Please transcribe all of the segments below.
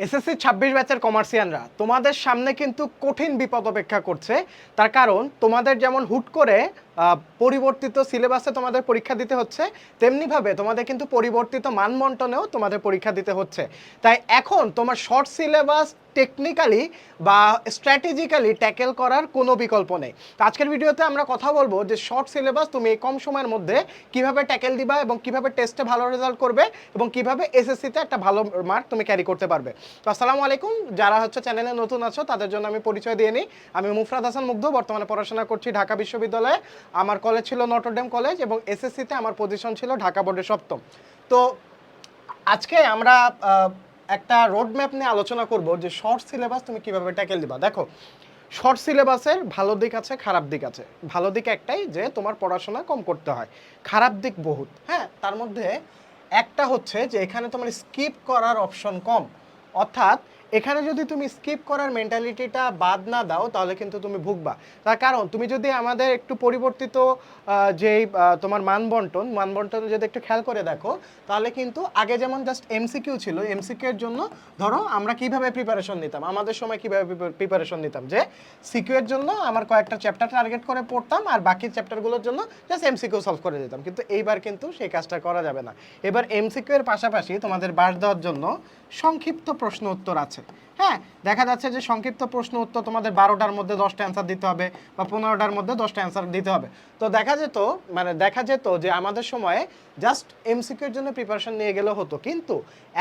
SSC ২৬ ব্যাচের কমার্সিয়ানরা তোমাদের সামনে কিন্তু কঠিন বিপদ অপেক্ষা করছে। তার কারণ তোমাদের যেমন হুট করে পরিবর্তিত সিলেবাসে তোমাদের পরীক্ষা দিতে হচ্ছে, তেমনিভাবে তোমাদের কিন্তু পরিবর্তিত মানবন্টনেও তোমাদের পরীক্ষা দিতে হচ্ছে। তাই এখন তোমার শর্ট সিলেবাস টেকনিক্যালি বা স্ট্র্যাটেজিক্যালি ট্যাকেল করার কোনো বিকল্প নেই। তো আজকের ভিডিওতে আমরা কথা বলবো যে শর্ট সিলেবাস তুমি এই কম সময়ের মধ্যে কিভাবে ট্যাকেল দিবা এবং কিভাবে টেস্টে ভালো রেজাল্ট করবে এবং কিভাবে এসএসসিতে একটা ভালো মার্ক তুমি ক্যারি করতে পারবে। তো আসসালামু আলাইকুম, যারা চ্যানেলে নতুন আছো তাদের জন্য আমি পরিচয় দিয়ে নিই। আমি মুফরাদ হাসান মুগ্ধ, বর্তমানে পড়াশোনা করছি ঢাকা বিশ্ববিদ্যালয়ে। আমার কলেজ ছিল নটরডেম কলেজ এবং এসএসসিতে আমার পজিশন ছিল ঢাকা বোর্ডে সপ্তম। তো আজকে আমরা একটা রোড ম্যাপ নিয়ে আলোচনা করব যে শর্ট সিলেবাস তুমি কিভাবে ট্যাকেল দিবা। দেখো, শর্ট সিলেবাসের ভালো দিক আছে, খারাপ দিক আছে। ভালো দিক একটাই যে তোমার পড়াশোনা কম করতে হয়, খারাপ দিক বহুত। হ্যাঁ, তার মধ্যে একটা হচ্ছে যে এখানে তোমার স্কিপ করার অপশন কম, অর্থাৎ এখানে যদি তুমি স্কিপ করার মেন্টালিটিটা বাদ না দাও তাহলে কিন্তু তুমি ভুগবা। তার কারণ তুমি যদি আমাদের একটু পরিবর্তিত যেই তোমার মানবন্টন যদি একটু খেয়াল করে দেখো, তাহলে কিন্তু আগে যেমন জাস্ট এমসিকিউ ছিল, এমসিকিউ এর জন্য ধরো আমরা কিভাবে প্রিপারেশন নিতাম, আমাদের সময় কিভাবে প্রিপারেশন নিতাম যে সিকিউ এর জন্য আমার কয়েকটা চ্যাপ্টার টার্গেট করে পড়তাম আর বাকি চ্যাপ্টারগুলোর জন্য জাস্ট এমসিকিউ সলভ করে দিতাম। কিন্তু এইবার কিন্তু সেই কাজটা করা যাবে না। এবার এমসিকিউ এর পাশাপাশি তোমাদের বাদ দেওয়ার জন্য সংক্ষিপ্ত প্রশ্ন উত্তর আছে। হ্যাঁ, দেখা যাচ্ছে যে সংক্ষিপ্ত প্রশ্ন উত্তর তোমাদের 12টার মধ্যে 10টা অ্যান্সার দিতে হবে বা 15টার মধ্যে 10টা অ্যান্সার দিতে হবে। তো দেখা যেত যে আমাদের সময়ে জাস্ট এমসিকিউ এর জন্য প্রিপারেশন নিয়ে গেলে হতো, কিন্তু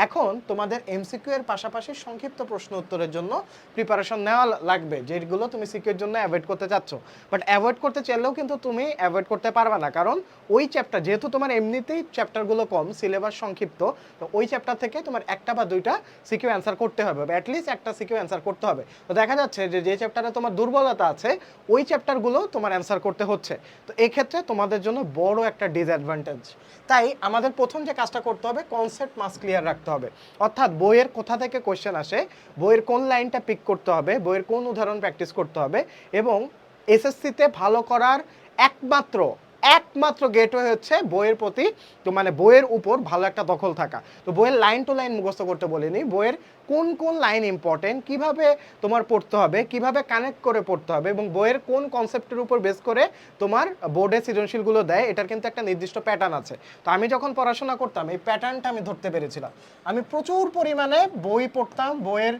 এখন তোমাদের এমসিকিউ এর পাশাপাশি সংক্ষিপ্ত প্রশ্ন উত্তরের জন্য প্রিপারেশন নেওয়া লাগবে, যেগুলো তুমি সিকিউ এর জন্য অ্যাভয়েড করতে চাচ্ছ। বাট অ্যাভয়েড করতে চাইলেও কিন্তু তুমি অ্যাভয়েড করতে পারবে না, কারণ ওই চ্যাপ্টার যেহেতু তোমার এমনিতেই চ্যাপ্টারগুলো কম, সিলেবাস সংক্ষিপ্ত, তো ওই চ্যাপ্টার থেকে তোমার একটা বা দুইটা সিকিউ অ্যান্সার করতে হবে, বা অ্যাটলিস্ট একটা সিকিউ অ্যান্সার করতে হবে। তো দেখা যাচ্ছে যে চ্যাপ্টারে তোমার দুর্বলতা আছে ওই চ্যাপ্টারগুলো তোমার অ্যান্সার করতে হচ্ছে। তো এক্ষেত্রে তোমাদের জন্য বড় একটা ডিসঅ্যাডভান্টেজ। তাই আমাদের প্রথম যে কাজটা করতে হবে, কনসেপ্ট মাস্ট ক্লিয়ার রাখতে হবে। অর্থাৎ বইয়ের কোথা থেকে কোয়েশ্চেন আসে, বইয়ের কোন লাইনটা পিক করতে হবে, বইয়ের কোন উদাহরণ প্র্যাকটিস করতে হবে, এবং এসএসসিতে ভালো করার একমাত্র গেটওয়ে হচ্ছে বইয়ের প্রতি, তো মানে বইয়ের উপর ভালো একটা দখল থাকা। তো বইয়ের লাইন টু লাইন মুখস্থ করতে বলিনি, বইয়ের কোন কোন লাইন ইম্পর্টেন্ট, কিভাবে তোমার পড়তে হবে, কিভাবে কানেক্ট করে পড়তে হবে, এবং বইয়ের কোন কনসেপ্টের উপর বেস করে তোমার বোর্ডে সৃজনশীলগুলো দেয়, এটার কিন্তু একটা নির্দিষ্ট প্যাটার্ন আছে। তো আমি যখন পড়াশোনা করতাম এই প্যাটার্নটা আমি ধরতে পেরেছিলাম। আমি প্রচুর পরিমাণে বই পড়তাম, বইয়ের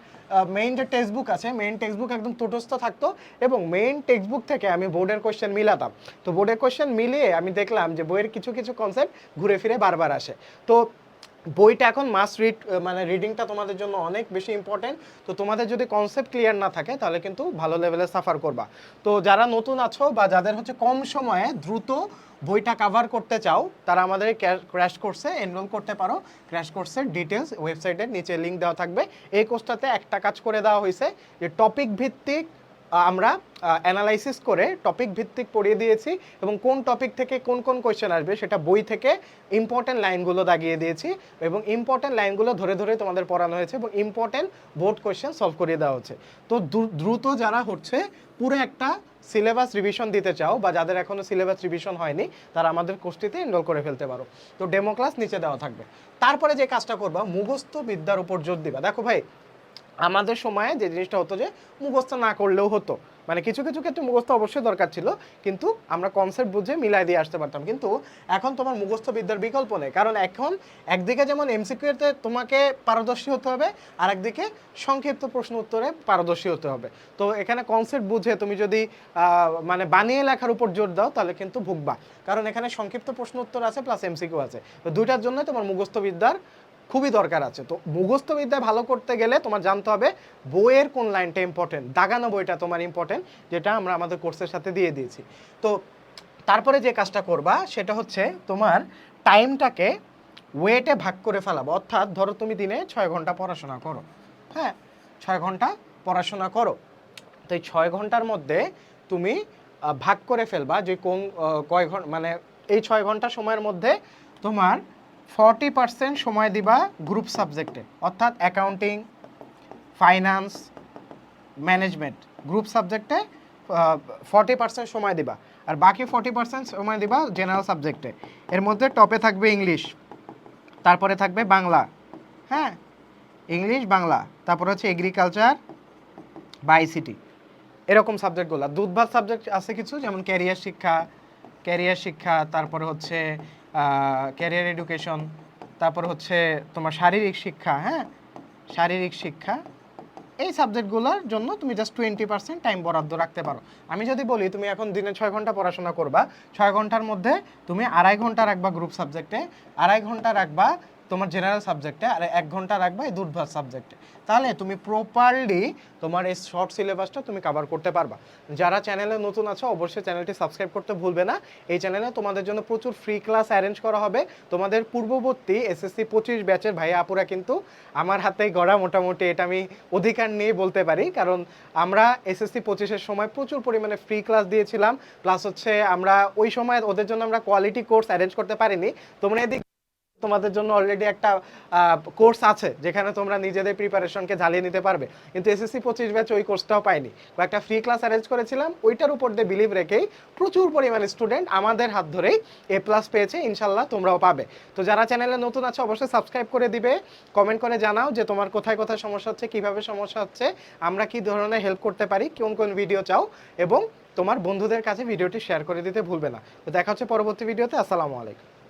মেইন যে টেক্সট বুক আছে, মেইন টেক্সট বুক একদম তটস্থ থাকতো, এবং মেইন টেক্সট বুক থেকে আমি বোর্ডের কোয়েশ্চেন মিলাতাম। তো বোর্ডের কোয়েশ্চেন মিলিয়ে আমি দেখলাম যে বইয়ের কিছু কিছু কনসেপ্ট ঘুরে ফিরে বারবার আসে। তো বইটা এখন মাস্ট রিড, মানে রিডিংটা তোমাদের জন্য অনেক বেশি ইম্পর্টেন্ট। তো তোমাদের যদি কনসেপ্ট ক্লিয়ার না থাকে তাহলে কিন্তু ভালো লেভেলে সাফার করবা। তো যারা নতুন আছো বা যাদের কম সময়ে দ্রুত বইটা কভার করতে চাও, তারা আমাদের ক্র্যাশ কোর্সে এনরোল করতে পারো। ক্র্যাশ কোর্সের ডিটেলস ওয়েবসাইটের নিচে লিঙ্ক দেওয়া থাকবে। এই কোর্সটাতে একটা কাজ করে দেওয়া হয়েছে যে টপিক ভিত্তিক আমরা অ্যানালাইসিস করে টপিক ভিত্তিক পড়িয়ে দিয়েছি, এবং কোন টপিক থেকে কোন কোন কোয়েশ্চেন আসবে সেটা বই থেকে ইম্পর্টেন্ট লাইনগুলো দাগিয়ে দিয়েছি, এবং ইম্পর্টেন্ট লাইনগুলো ধরে ধরে তোমাদের পড়ানো হয়েছে, এবং ইম্পর্টেন্ট বোর্ড কোয়েশ্চেন সলভ করিয়ে দেওয়া হচ্ছে। তো দ্রুত যারা পুরো একটা সিলেবাস রিভিশন দিতে চাও বা যাদের এখনো সিলেবাস রিভিশন হয়নি, তারা আমাদের কোর্সটিতে এনরোল করে ফেলতে পারো। তো ডেমো ক্লাস নিচে দেওয়া থাকবে। তারপরে যে কাজটা করবা, মুখস্থ বিদ্যার উপর জোর দিবা। দেখো ভাই, আমাদের সময়ে যে জিনিসটা হতো যে মুখস্থ না করলেও হতো, মানে কিছু কিছু ক্ষেত্রে মুখস্থ অবশ্যই দরকার ছিল, কিন্তু আমরা কনসেপ্ট বুঝে মিলাই দিয়ে আসতে পারতাম। কিন্তু এখন তোমার মুখস্থ বিদ্যার বিকল্প নেই, কারণ এখন একদিকে যেমন এমসিকিউতে তোমাকে পারদর্শী হতে হবে, আর একদিকে সংক্ষিপ্ত প্রশ্ন উত্তরে পারদর্শী হতে হবে। তো এখানে কনসেপ্ট বুঝে তুমি যদি মানে বানিয়ে লেখার উপর জোর দাও তাহলে কিন্তু ভুগবা, কারণ এখানে সংক্ষিপ্ত প্রশ্ন উত্তর আছে প্লাস এমসিকিউ আছে। তো দুইটার জন্য তোমার মুখস্থ বিদ্যার খুবই দরকার আছে। তো মুখস্থ বিদ্যা ভালো করতে গেলে তোমার জানতে হবে বইয়ের কোন লাইনটা ইম্পর্টেন্ট, দাগানো বইটা তোমার ইম্পর্টেন্ট, যেটা আমরা আমাদের কোর্সের সাথে দিয়ে দিয়েছি। তো তারপরে যে কাজটা করবা সেটা হচ্ছে তোমার টাইমটাকে ওয়েটে ভাগ করে ফেলাবো। অর্থাৎ ধরো তুমি দিনে 6 ঘন্টা পড়াশোনা করো, হ্যাঁ 6 ঘন্টা পড়াশোনা করো, তো এই 6 ঘন্টার মধ্যে তুমি ভাগ করে ফেলবা যে কোন কয় ঘন্টা, মানে এই 6 ঘন্টা সময়ের মধ্যে তোমার 40% সময় দিবা গ্রুপ সাবজেক্টে, অর্থাৎ অ্যাকাউন্টিং, ফাইন্যান্স, ম্যানেজমেন্ট, গ্রুপ সাবজেক্টে 40% সময় দিবা, আর বাকি 40% সময় দিবা জেনারেল সাবজেক্টে। এর মধ্যে টপে থাকবে ইংলিশ, তারপরে থাকবে বাংলা, হ্যাঁ ইংলিশ বাংলা, তারপর হচ্ছে এগ্রিকালচার বা আইসিটি, এরকম সাবজেক্টগুলো। দুধভাত সাবজেক্ট আছে কিছু, যেমন ক্যারিয়ার শিক্ষা, তারপরে হচ্ছে ক্যারিয়ার এডুকেশন, তারপর হচ্ছে তোমার শারীরিক শিক্ষা, হ্যাঁ শারীরিক শিক্ষা। এই সাবজেক্টগুলোর জন্য তুমি জাস্ট 20% টাইম বরাদ্দ রাখতে পারো। আমি যদি বলি তুমি এখন দিনে 6 ঘন্টা পড়াশোনা করবা, 6 ঘন্টার মধ্যে তুমি 2.5 ঘন্টা রাখবা গ্রুপ সাবজেক্টে, 2.5 ঘন্টা রাখবা তোমার জেনারেল সাবজেক্টে, আর 1 ঘন্টা রাখবা এই দুধভাত সাবজেক্টে। তাহলে তুমি প্রপারলি তোমার এই শর্ট সিলেবাসটা তুমি কভার করতে পারবা। যারা চ্যানেলে নতুন আছো অবশ্যই চ্যানেলটি সাবস্ক্রাইব করতে ভুলবে না। এই চ্যানেলে তোমাদের জন্য প্রচুর ফ্রি ক্লাস অ্যারেঞ্জ করা হবে। তোমাদের পূর্ববর্তী এসএসসি 25 ব্যাচের ভাইয়া আপুরা কিন্তু আমার হাতেই গড়া, মোটামুটি এটা আমি অধিকার নিয়ে বলতে পারি, কারণ আমরা এসএসসি 25-এর সময় প্রচুর পরিমাণে ফ্রি ক্লাস দিয়েছিলাম। প্লাস হচ্ছে আমরা ওই সময় ওদের জন্য আমরা কোয়ালিটি কোর্স অ্যারেঞ্জ করতে পারিনি। তোমরা এদিকে তোমাদের জন্য অলরেডি একটা কোর্স আছে যেখানে তোমরা নিজেদের প্রিপারেশনকে ঝালিয়ে নিতে পারবে, কিন্তু এসএসসি 25 ব্যাচ ওই কোর্সটাও পাইনি। একটা ফ্রি ক্লাস অ্যারেঞ্জ করেছিলাম, ওইটার উপর দিয়ে বিলিভ রেখেই প্রচুর পরিমাণে স্টুডেন্ট আমাদের হাত ধরেই A+ পেয়েছে, ইনশাল্লাহ তোমরাও পাবে। তো যারা চ্যানেলে নতুন আছে অবশ্যই সাবস্ক্রাইব করে দিবে, কমেন্ট করে জানাও যে তোমার কোথায় কোথায় সমস্যা হচ্ছে, কিভাবে সমস্যা হচ্ছে, আমরা কি ধরনের হেল্প করতে পারি, কোন কোন ভিডিও চাও, এবং তোমার বন্ধুদের কাছে ভিডিওটি শেয়ার করে দিতে ভুলবে না। তো দেখা হচ্ছে পরবর্তী ভিডিওতে। আসসালামু আলাইকুম।